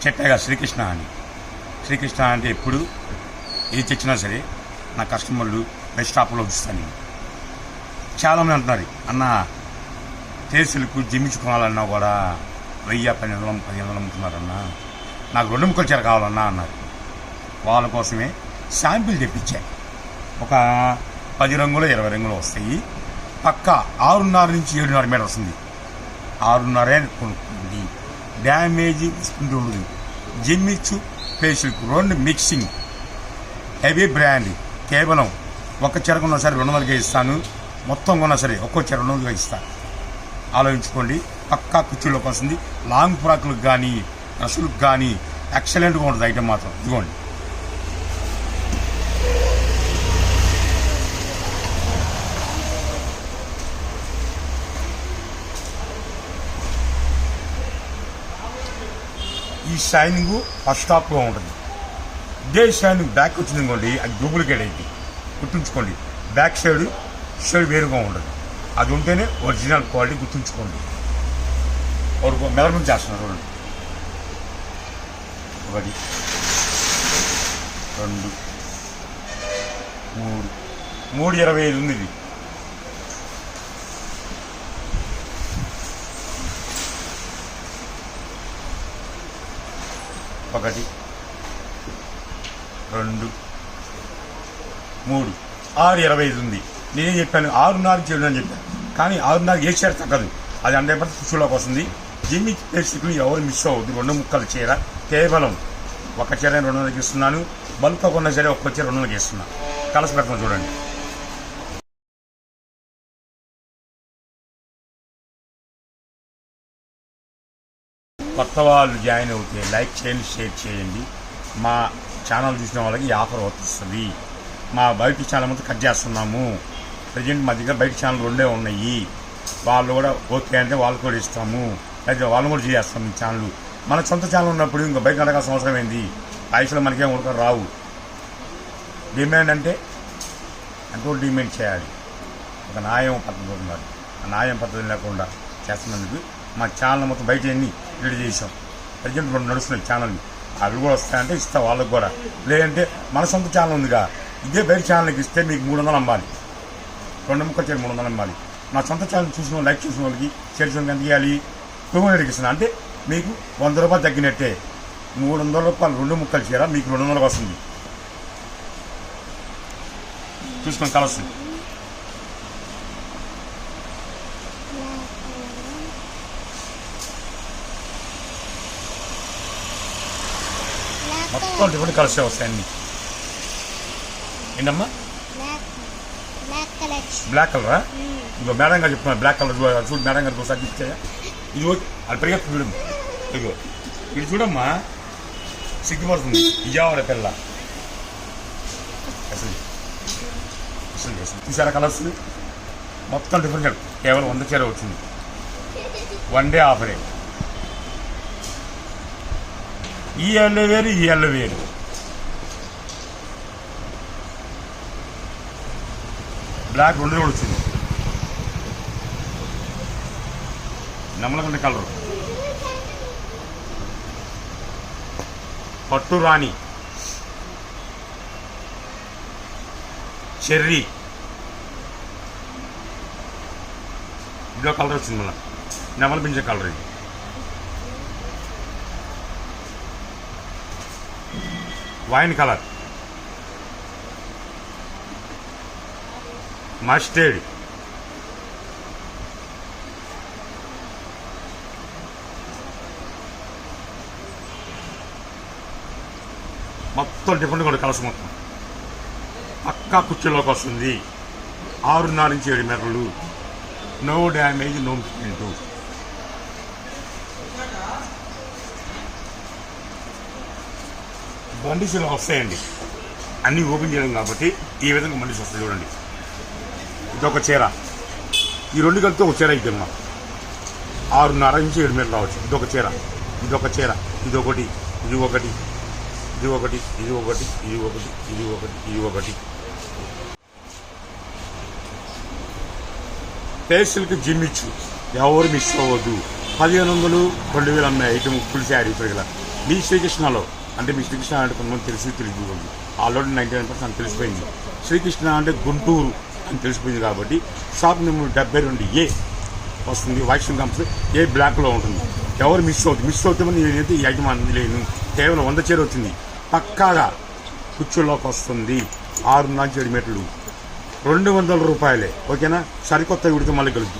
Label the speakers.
Speaker 1: చెప్పాగా శ్రీకృష్ణ అని. శ్రీకృష్ణ అంటే ఎప్పుడు ఏది తెచ్చినా సరే నా కస్టమర్లు బెస్ట్ స్టాప్లో ఉంచుతాను నేను. చాలామంది అంటున్నారు, అన్న ఫేసులకు జిమ్మించుకోవాలన్నా కూడా 1000-1200 అమ్ముతున్నారన్నా, నాకు 2 ముక్కల చీర కావాలన్నా అన్నారు. వాళ్ళ కోసమే శాంపిల్ తెప్పించాయి. ఒక 10 రంగులు 20 రంగులు వస్తాయి. పక్క 6.5 నుంచి 7.5 మీటర్ వస్తుంది. 6.5 కొనుక్కుంది, డ్యామేజ్ వస్తుంది ఉండదు. జిమ్మిచ్చు ఫేషియల్కు 2 మిక్సింగ్, హెవీ బ్రాండ్. కేవలం ఒక చీర కొన్నా సరే 200కే ఇస్తాను, మొత్తం కొన్నా సరే ఒక్కో చీర 200గా ఇస్తాను. ఆలోచించుకోండి. పక్కా కుర్చీలోకి వస్తుంది. లాంగ్ ఫ్రాక్లకు కానీ డ్రెస్సులకు కానీ ఎక్సలెంట్గా ఉంటుంది ఐటమ్ మాత్రం. ఇదిగోండి, ఈ షైనింగ్ ఫస్ట్ టాప్గా ఉంటుంది. ఇదే షైనింగ్ బ్యాక్ వచ్చింది అనుకోండి, అది డూప్లికేట్ అయింది. గుర్తుంచుకోండి, బ్యాక్ షేడ్ వేరుగా ఉంటుంది. అది ఉంటేనే ఒరిజినల్ క్వాలిటీ. గుర్తుంచుకోండి. ఒక మెజర్మెంట్ చేస్తున్నారు చూడండి. 1 2 3 3.25 ఉంది ఇది. ఒకటి 2 3 6.25 ఉంది. నేనేం చెప్పాను, 6.5 చేయడం అని చెప్పాను. కానీ 6.5 ఏ చీర తగ్గదు. అది 100% కుర్చీలోకి వస్తుంది. జిమ్మి ప్లేస్టిక్లు ఎవరు మిస్ అవ్వద్దు. 2 ముక్కల చీర కేవలం ఒక చీర 200కి ఇస్తున్నాను. బల్క్గా కొన్న చీర ఒక్క చీర 200కి ఇస్తున్నాను. కలిసి పెడుతున్నాను చూడండి. కొత్త వాళ్ళు జాయిన్ అవుతే లైక్ చేయండి, షేర్ చేయండి. మా ఛానల్ చూసిన వాళ్ళకి ఈ ఆఫర్ వర్తిస్తుంది. మా బయట ఛానల్ మొత్తం కట్ చేస్తున్నాము. ప్రజెంట్ మా దగ్గర బయట ఛానల్ 2 ఉన్నాయి. వాళ్ళు కూడా ఓకే అంటే వాళ్ళు కూడా ఇస్తాము, అయితే వాళ్ళు కూడా చేస్తాం. ఈ ఛానల్ మన సొంత ఛానల్ ఉన్నప్పుడు ఇంకా బయట అడగాల్సిన అవసరం ఏంది? పైసలు మనకేం ఉడక రావు. డిమాండ్ అంటే ఎంతో డిమాండ్ చేయాలి. ఒక న్యాయం పద్ధతి ఉన్నారు. ఆ న్యాయం పద్ధతి లేకుండా చేస్తున్నందుకు మా ఛానల్ మొత్తం బయట ఎన్ని రెడీ చేసాం. ప్రజెంట్ 2 నడుస్తున్నాయి ఛానల్. అవి కూడా వస్తాయంటే ఇస్తా వాళ్ళకి కూడా. లేదంటే మన సొంత ఛానల్ ఉందిగా, ఇదే బయట ఛానల్కి ఇస్తే మీకు 300 అమ్మాలి. 2 ముక్కలు చీర 300 అమ్మాలి. నా సొంత ఛానల్ చూసిన వాళ్ళు, లైక్ చూసిన వాళ్ళకి, షేర్ చేసిన ఎంత ఇవ్వాలి? 200కి ఇస్తున్నా. అంటే మీకు 100 రూపాయలు తగ్గినట్టే. 300 రూపాయలు 2 ముక్కల చీర మీకు 200కి వస్తుంది. చూసుకొని కలర్స్ మొత్తం డిఫరెంట్ కలర్స్ వస్తాయండి. ఏంటమ్మా? బ్లాక్ కలరా? ఇంకో మేడం గారు చెప్తున్నారు బ్లాక్ కలర్ చూడు. మేడం గారికి ఒకసారి ఇచ్చాయా? ఇది అది పరిగెత్తి చూడమ్మా. ఇదిగో ఇది చూడమ్మా, సిగ్గుపడుతుంది. విజయవాడ పిల్ల అసలు చూసారా కలర్స్? మొత్తం డిఫరెంట్. కేవలం 100 చీర వచ్చింది. 1 డే ఆఫరే. ఈ ఎల్లో వేరు, ఈ ఎల్లో వేరు. బ్లాక్ 2 కూడా వచ్చింది. నమ్మలకండి కలరు. పట్టు రాణి, చెర్రీ, ఇందులో కలర్ వచ్చింది. మళ్ళీ నెమలి పింఛ కలర్. ఇది వైన్ కలర్, మస్టర్డ్, మొత్తం డిఫరెంట్ కూడా కలర్స్. మొత్తం పక్కా కుర్చీలోకి వస్తుంది. 6.5 నుంచి 7 మీటర్లు. No damage, no misprint. బండిస్ ఇలా వస్తాయండి. అన్నీ ఓపెన్ చేయడం కాబట్టి ఈ విధంగా బండిస్ వస్తాయి చూడండి. ఇదొక చీర, ఈ 2 కలిపితే ఒక చీర అయిద్దమ్మా. 6.5 నుంచి 7 మీటర్లు రావచ్చు. ఇదొక చీర, ఇదొక చీర, ఇదొకటి, ఇది ఒకటి, ఇది ఒకటి, ఇది ఒకటి, ఇది ఒకటి, ఇది ఒకటి, ఇది ఒకటి. ఫేషియల్కి జిమ్ ఇచ్చు ఎవరు మిస్ అవ్వద్దు. 1500 2000 అమ్మాయి ఐటమ్ ఫుల్ శారీ ఇప్పుడు ఇలా మీ శ్రీకృష్ణలో అంటే మీ శ్రీకృష్ణ అంటే కొంతమంది తెలియదు ఆల్రెడీ 99% నాకు తెలిసిపోయింది. శ్రీకృష్ణ అంటే గుంటూరు అని తెలిసిపోయింది కాబట్టి షాప్ నెంబర్ 72A వస్తుంది. వైష్ణవ్ కంపెనీ ఏ బ్లాక్లో ఉంటుంది. ఎవరు మిస్ అవుతే నేనైతే ఈ ఐటమ్ అనేది లేను. కేవలం 100 చీర వచ్చింది. పక్కాగా కుర్చీలోకి వస్తుంది. 6 నుంచి 7 మీటర్లు 200 రూపాయలే. ఓకేనా? సరికొత్త విడితే మళ్ళీ కలుగుతుంది.